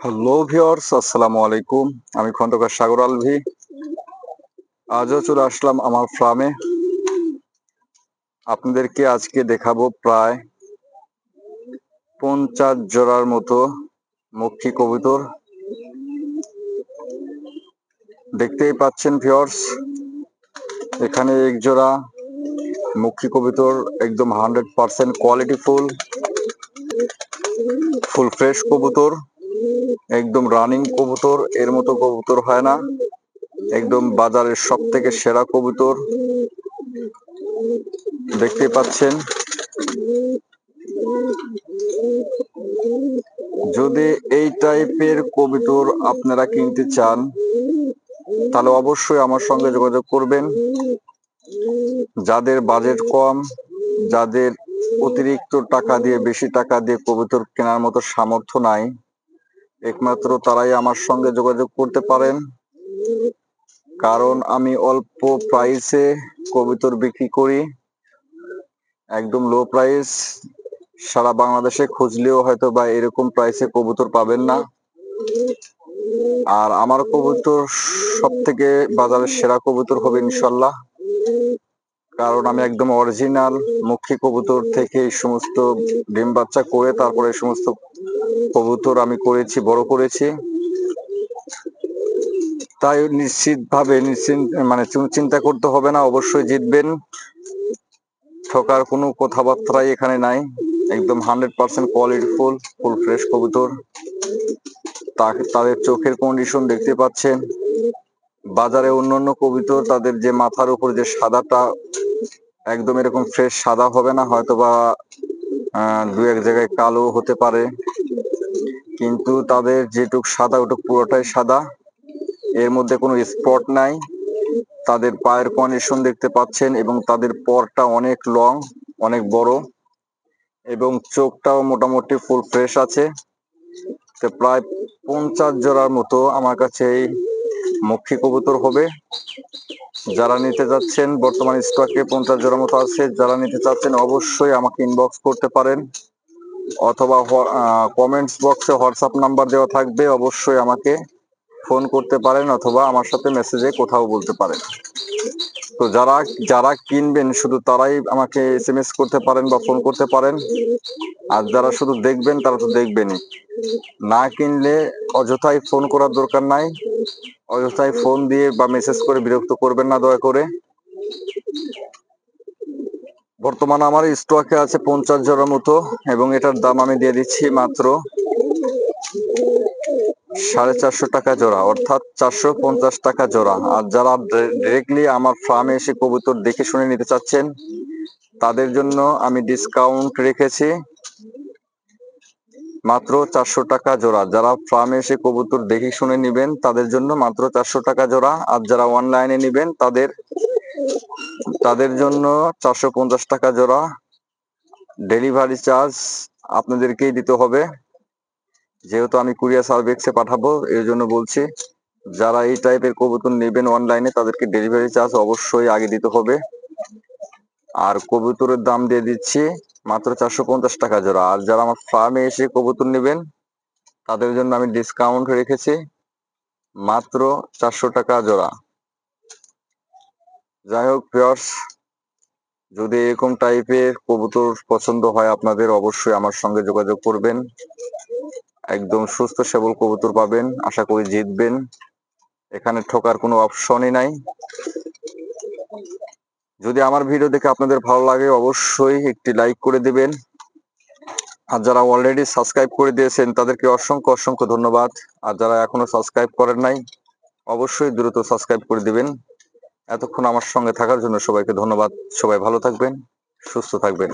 Hello viewers, আসসালামু আলাইকুম। আমি খন্দকার সাগর আলভি। আজও চলে আসলাম আমার ফার্মে। আপনাদেরকে আজকে দেখাবো প্রায় 50 জোড়ার মতো মক্ষী কবুতর। দেখতেই পাচ্ছেন ভিউয়ার্স, এখানে এক জোড়া মক্ষী কবুতর একদম 100% কোয়ালিটি ফুল ফ্রেশ কবুতর, একদম রানিং কবুতর। এর মতো কবুতর হয় না, একদম বাজারের সব থেকে সেরা কবুতর। দেখতে পাচ্ছেন, যদি এই টাইপের কবুতর আপনারা কিনতে চান তাহলে অবশ্যই আমার সঙ্গে যোগাযোগ করবেন। যাদের বাজেট কম, যাদের অতিরিক্ত টাকা দিয়ে, বেশি টাকা দিয়ে কবুতর কেনার মতো সামর্থ্য নাই, একমাত্র তারাই আমার সঙ্গে যোগাযোগ করতে পারেন। কারণ আমি অল্প প্রাইসে কবুতর বিক্রি করি, একদম লো প্রাইস। সারা বাংলাদেশে খুঁজলেও হয়তো বা এরকম প্রাইসে কবুতর পাবেন না। আর আমার কবুতর সব থেকে বাজারের সেরা কবুতর হবে ইনশাল্লাহ। কারণ আমি একদম অরিজিনাল মক্ষী কবুতর থেকে এই সমস্ত ডিম বাচ্চা করে তারপরে এই সমস্ত কবুতর আমি করেছি, বড় করেছি। তাই নিশ্চিতভাবে চিন্তা করতে হবে না, অবশ্যই জিতবেন। ঠকার কোনো কথাবার্তাই এখানে নাই। একদম 100% কোয়ালিটি ফুল ফ্রেশ কবুতর। তাদের চোখের কন্ডিশন দেখতে পাচ্ছেন। বাজারে অন্যান্য কবুতর তাদের যে মাথার উপর যে সাদাটা একদম এরকম ফ্রেশ সাদা হবে না, হয়তোবা দু এক জায়গায় কালো হতে পারে, কিন্তু তাদের যেটুক সাদা ওটুক পুরোটাই সাদা, এর মধ্যে কোনো স্পট নাই। তাদের পায়ের কন্ডিশন দেখতে পাচ্ছেন এবং তাদের পরটা অনেক লং, অনেক বড়, এবং চোখটাও মোটামুটি ফুল ফ্রেশ আছে। তো প্রায় 50 জোড়ার মতো আমার কাছে এই মক্ষী কবুতর হবে। যারা নিতে যাচ্ছেন, বর্তমান স্টকে 50 জোড়ার মতো আছে। যারা নিতে চাচ্ছেন অবশ্যই আমাকে ইনবক্স করতে পারেন, অথবা কমেন্টস বক্সে হোয়াটসঅ্যাপ নাম্বার দেওয়া থাকবে, অবশ্যই আমাকে ফোন করতে পারেন অথবা আমার সাথে মেসেজে কোথাও বলতে পারেন। তো যারা কিনবেন শুধু তারাই আমাকে SMS করতে পারেন বা ফোন করতে পারেন। আর যারা শুধু দেখবেন তারা তো দেখবেনই, না কিনলে অযথাই ফোন করার দরকার নাই। অযথাই ফোন দিয়ে বা মেসেজ করে বিরক্ত করবেন না দয়া করে। বর্তমানে আমার স্টকে আছে 50 জোড়ার মতো, এবং এটার দাম আমি দিয়ে দিচ্ছি মাত্র 450 টাকা জোড়া, অর্থাৎ 450 টাকা জোড়া। আর যারা ডিরেক্টলি আমার ফার্মে এসে কবুতর দেখে শুনে নিতে চাচ্ছেন তাদের জন্য আমি ডিসকাউন্ট রেখেছি মাত্র 400 টাকা জোড়া। যারা ফার্মে এসে কবুতর দেখে শুনে নিবেন তাদের জন্য মাত্র 400 টাকা জোড়া। আর যারা অনলাইনে নিবেন তাদের জন্য 450 টাকা জোড়া। ডেলিভারি চার্জ আপনাদেরকেই দিতে হবে, যেহেতু আমি কুরিয়ার সার্ভিসে পাঠাবো, এর জন্য বলছি। যারা এই টাইপের কবুতর নেবেন অনলাইনে তাদেরকে ডেলিভারি চার্জ অবশ্যই আগে দিতে হবে। আর কবুতরের দাম দিয়ে দিচ্ছি মাত্র 450 টাকা জোড়া। আর যারা আমার ফার্মে এসে কবুতর নেবেন তাদের জন্য আমি ডিসকাউন্ট রেখেছি মাত্র 400 টাকা জোড়া। যাই হোক ভিউয়ার্স, যদি এরকম টাইপের কবুতর পছন্দ হয় আপনাদের, অবশ্যই আমার সঙ্গে যোগাযোগ করবেন। একদম সুস্থ সবল কবুতর পাবেন, আশা করি জিতবেন। এখানে ঠকার কোনো অপশনই নাই। যদি আমার ভিডিও দেখে আপনাদের ভালো লাগে অবশ্যই একটি লাইক করে দিবেন। আর যারা অলরেডি সাবস্ক্রাইব করে দিয়েছেন তাদেরকে অসংখ্য অসংখ্য ধন্যবাদ। আর যারা এখনো সাবস্ক্রাইব করেন নাই অবশ্যই দ্রুত সাবস্ক্রাইব করে দিবেন। এতক্ষণ আমার সঙ্গে থাকার জন্য সবাইকে ধন্যবাদ। সবাই ভালো থাকবেন, সুস্থ থাকবেন।